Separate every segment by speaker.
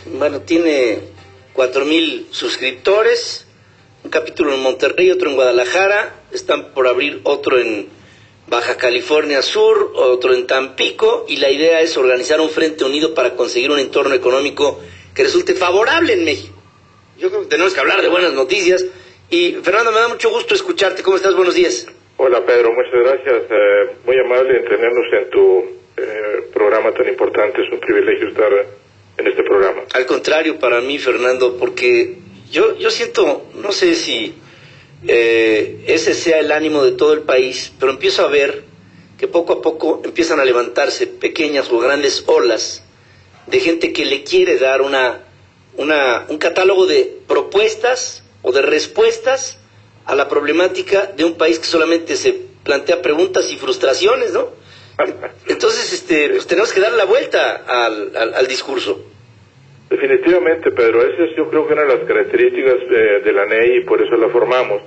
Speaker 1: Bueno, tiene 4,000 suscriptores, un capítulo en Monterrey, otro en Guadalajara, están por abrir otro en Baja California Sur, otro en Tampico, y la idea es organizar un frente unido para conseguir un entorno económico que resulte favorable en México. Yo creo que tenemos que hablar de buenas noticias. Y Fernando, me da mucho gusto escucharte. ¿Cómo estás? Buenos días.
Speaker 2: Hola Pedro, muchas gracias. Muy amable en tenernos en tu programa tan importante. Es un privilegio estar en este programa.
Speaker 1: Al contrario, para mí, Fernando, porque yo siento, no sé si ese sea el ánimo de todo el país, pero empiezo a ver que poco a poco empiezan a levantarse pequeñas o grandes olas de gente que le quiere dar un catálogo de propuestas o de respuestas a la problemática de un país que solamente se plantea preguntas y frustraciones, ¿no? Entonces, pues tenemos que dar la vuelta al discurso.
Speaker 2: Definitivamente, Pedro, esa es yo creo que una de las características de la NEI, y por eso la formamos,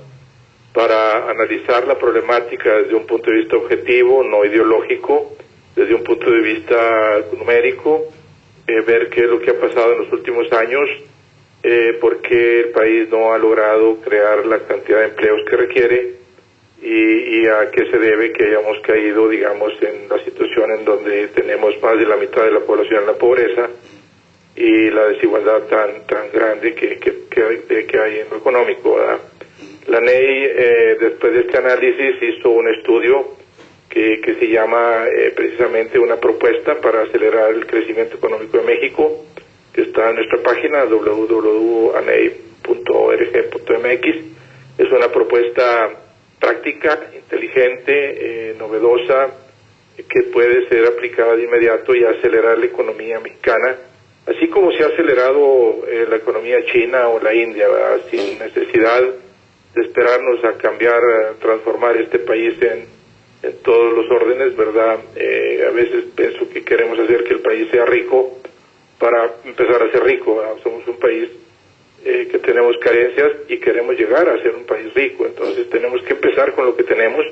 Speaker 2: para analizar la problemática desde un punto de vista objetivo, no ideológico, desde un punto de vista numérico, ver qué es lo que ha pasado en los últimos años, por qué el país no ha logrado crear la cantidad de empleos que requiere y a qué se debe que hayamos caído, digamos, en la situación en donde tenemos más de la mitad de la población en la pobreza y la desigualdad tan grande que hay en lo económico, ¿verdad? La NEI, después de este análisis, hizo un estudio que se llama precisamente una propuesta para acelerar el crecimiento económico de México, que está en nuestra página www.anei.org.mx. Es una propuesta práctica, inteligente, novedosa, que puede ser aplicada de inmediato y acelerar la economía mexicana, así como se ha acelerado la economía china o la India, ¿verdad? Sin necesidad de esperarnos a cambiar, a transformar este país en todos los órdenes, ¿verdad? A veces pienso que queremos hacer que el país sea rico para empezar a ser rico, ¿verdad? Somos un país que tenemos carencias y queremos llegar a ser un país rico, entonces tenemos que empezar con lo que tenemos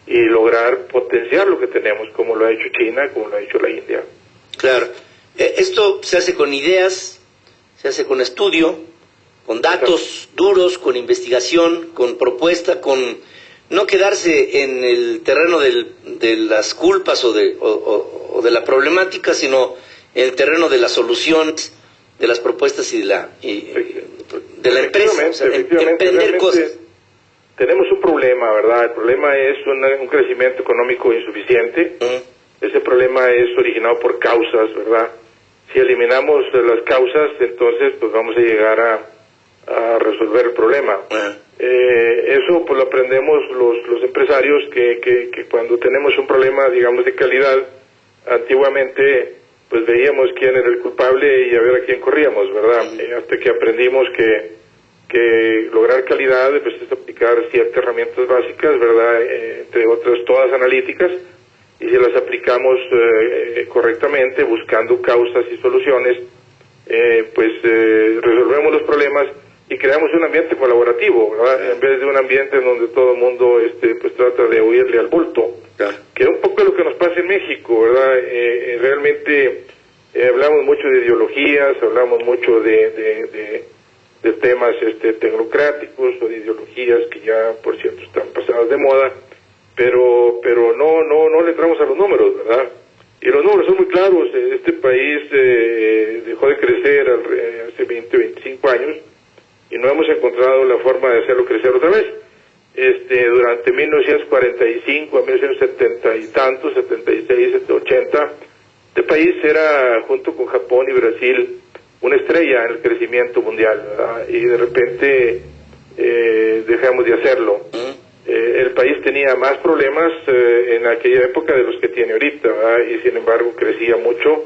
Speaker 2: y lograr potenciar lo que tenemos, como lo ha hecho China, como lo ha hecho la India.
Speaker 1: Claro. Esto se hace con ideas, se hace con estudio, con datos duros, con investigación, con propuesta, con no quedarse en el terreno de las culpas o de la problemática, sino en el terreno de las soluciones, de las propuestas y de la empresa, o sea, emprender cosas.
Speaker 2: Tenemos un problema, ¿verdad? El problema es un crecimiento económico insuficiente. Ese problema es originado por causas, ¿verdad? Si eliminamos las causas, entonces pues vamos a llegar a resolver el problema. Eso pues lo aprendemos los empresarios que cuando tenemos un problema, digamos, de calidad, antiguamente pues veíamos quién era el culpable y a ver a quién corríamos, ¿verdad? Hasta que aprendimos que lograr calidad pues es aplicar ciertas herramientas básicas, ¿verdad? Entre otras todas analíticas, y si las aplicamos correctamente, buscando causas y soluciones, resolvemos los problemas y creamos un ambiente colaborativo, ¿verdad? En vez de un ambiente en donde todo el mundo pues trata de huirle al bulto, que es un poco lo que nos pasa en México, ¿verdad? Realmente hablamos mucho de ideologías, hablamos mucho de temas tecnocráticos o de ideologías que ya, por cierto, están pasadas de moda, pero no le entramos a los números, ¿verdad? Y los números son muy claros. Este país dejó de crecer hace 20, 25 años y no hemos encontrado la forma de hacerlo crecer otra vez. Durante 1945 a 1970 y tantos, 76, 80, este país era, junto con Japón y Brasil, una estrella en el crecimiento mundial, ¿verdad? Y de repente dejamos de hacerlo. El país tenía más problemas en aquella época de los que tiene ahorita, ¿verdad? Y sin embargo crecía mucho,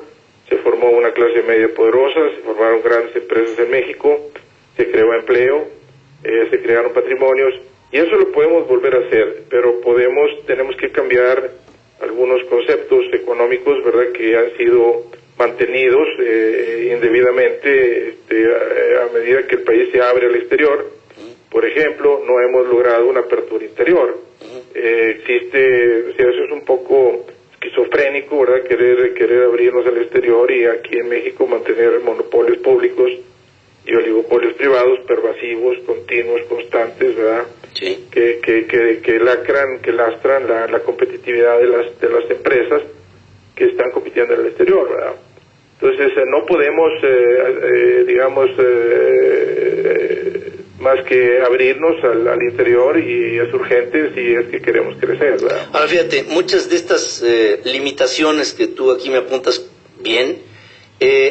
Speaker 2: se formó una clase media poderosa, se formaron grandes empresas en México, se creó empleo, se crearon patrimonios, y eso lo podemos volver a hacer, pero tenemos que cambiar algunos conceptos económicos, ¿verdad?, que han sido mantenidos indebidamente a medida que el país se abre al exterior. Por ejemplo, no hemos logrado una apertura interior. Eso es un poco esquizofrénico, ¿verdad?, querer abrirnos al exterior y aquí en México mantener monopolios públicos y oligopolios privados pervasivos, continuos, constantes, ¿verdad?
Speaker 1: Sí.
Speaker 2: Que lastran la competitividad de las empresas que están compitiendo en el exterior, ¿verdad? Entonces no podemos, más que abrirnos al interior, y es urgente si es que queremos crecer, ¿verdad?
Speaker 1: Ahora fíjate, muchas de estas limitaciones que tú aquí me apuntas bien,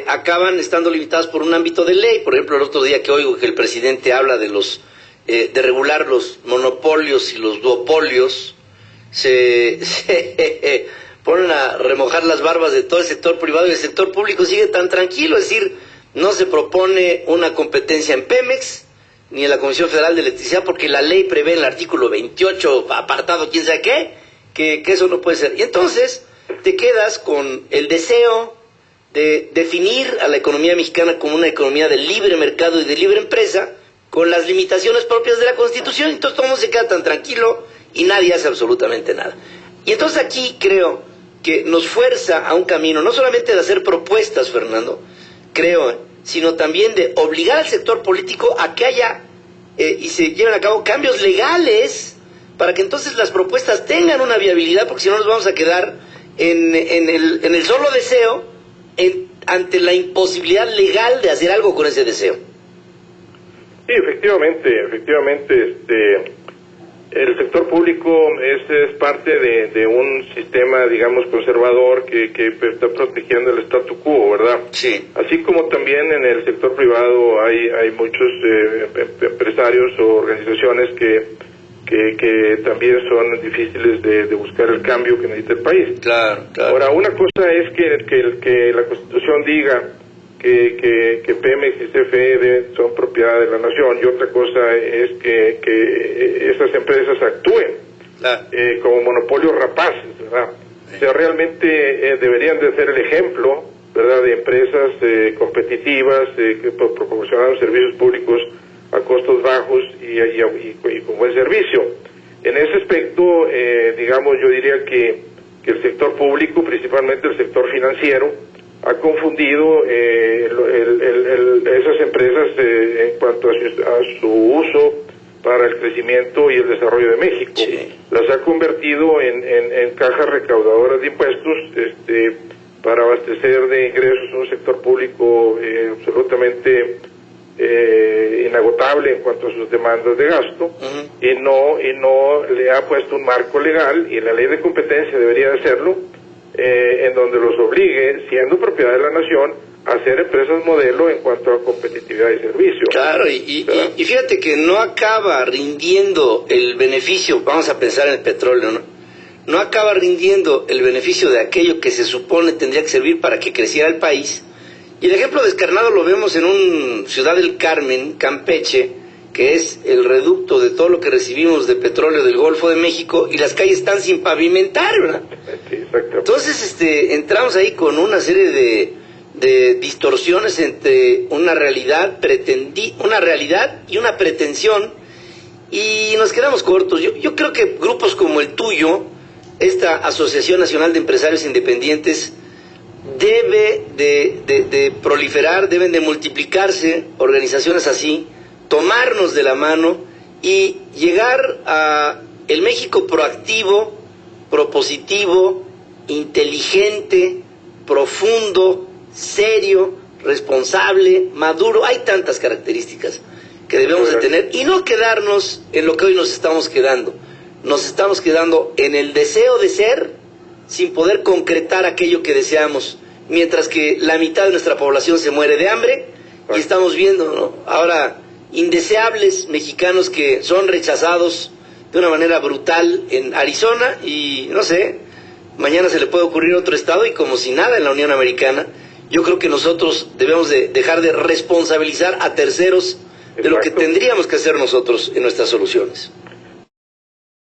Speaker 1: acaban estando limitadas por un ámbito de ley. Por ejemplo, el otro día que oigo que el presidente habla de de regular los monopolios y los duopolios, se ponen a remojar las barbas de todo el sector privado, y el sector público sigue tan tranquilo. Es decir, no se propone una competencia en Pemex ni en la Comisión Federal de Electricidad, porque la ley prevé en el artículo 28, apartado quién sabe qué, que eso no puede ser. Y entonces te quedas con el deseo de definir a la economía mexicana como una economía de libre mercado y de libre empresa, con las limitaciones propias de la Constitución. Entonces todo el mundo se queda tan tranquilo y nadie hace absolutamente nada. Y entonces aquí creo que nos fuerza a un camino, no solamente de hacer propuestas, Fernando, creo, sino también de obligar al sector político a que haya y se lleven a cabo cambios legales para que entonces las propuestas tengan una viabilidad, porque si no nos vamos a quedar en el solo deseo, ante la imposibilidad legal de hacer algo con ese deseo.
Speaker 2: Sí, efectivamente, el sector público es parte de un sistema, digamos, conservador que está protegiendo el statu quo, ¿verdad?
Speaker 1: Sí.
Speaker 2: Así como también en el sector privado hay muchos empresarios o organizaciones que también son difíciles de buscar el cambio que necesita el país.
Speaker 1: Claro.
Speaker 2: Ahora, una cosa es que la Constitución diga que Pemex y CFE son propiedad de la nación, y otra cosa es que esas empresas actúen como monopolios rapaces, ¿verdad? O sea, realmente deberían de ser el ejemplo, ¿verdad?, de empresas competitivas que proporcionan servicios públicos a costos bajos y con buen servicio. En ese aspecto, digamos, yo diría que el sector público, principalmente el sector financiero, ha confundido esas empresas en cuanto a su uso para el crecimiento y el desarrollo de México.
Speaker 1: Sí.
Speaker 2: Las ha convertido en cajas recaudadoras de impuestos para abastecer de ingresos un sector público absolutamente inagotable en cuanto a sus demandas de gasto.
Speaker 1: Uh-huh.
Speaker 2: y no le ha puesto un marco legal, y la ley de competencia debería de hacerlo, en donde los obligue, siendo propiedad de la nación, a ser empresas modelo en cuanto a competitividad y servicio.
Speaker 1: Claro, y fíjate que no acaba rindiendo el beneficio, vamos a pensar en el petróleo, no acaba rindiendo el beneficio de aquello que se supone tendría que servir para que creciera el país. Y el ejemplo descarnado lo vemos en Ciudad del Carmen, Campeche, que es el reducto de todo lo que recibimos de petróleo del Golfo de México, y las calles están sin pavimentar, ¿verdad?
Speaker 2: Sí, exacto.
Speaker 1: Entonces entramos ahí con una serie de distorsiones entre una realidad y una pretensión, y nos quedamos cortos. Yo creo que grupos como el tuyo, esta Asociación Nacional de Empresarios Independientes, debe de proliferar, deben de multiplicarse organizaciones así, tomarnos de la mano y llegar a el México proactivo, propositivo, inteligente, profundo, serio, responsable, maduro. Hay tantas características que debemos de tener, y no quedarnos en lo que hoy nos estamos quedando. Nos estamos quedando en el deseo de ser, sin poder concretar aquello que deseamos, mientras que la mitad de nuestra población se muere de hambre, y estamos viendo, ¿no?, ahora indeseables mexicanos que son rechazados de una manera brutal en Arizona, y no sé, mañana se le puede ocurrir otro estado, y como si nada en la Unión Americana. Yo creo que nosotros debemos de dejar de responsabilizar a terceros de lo que tendríamos que hacer nosotros en nuestras soluciones.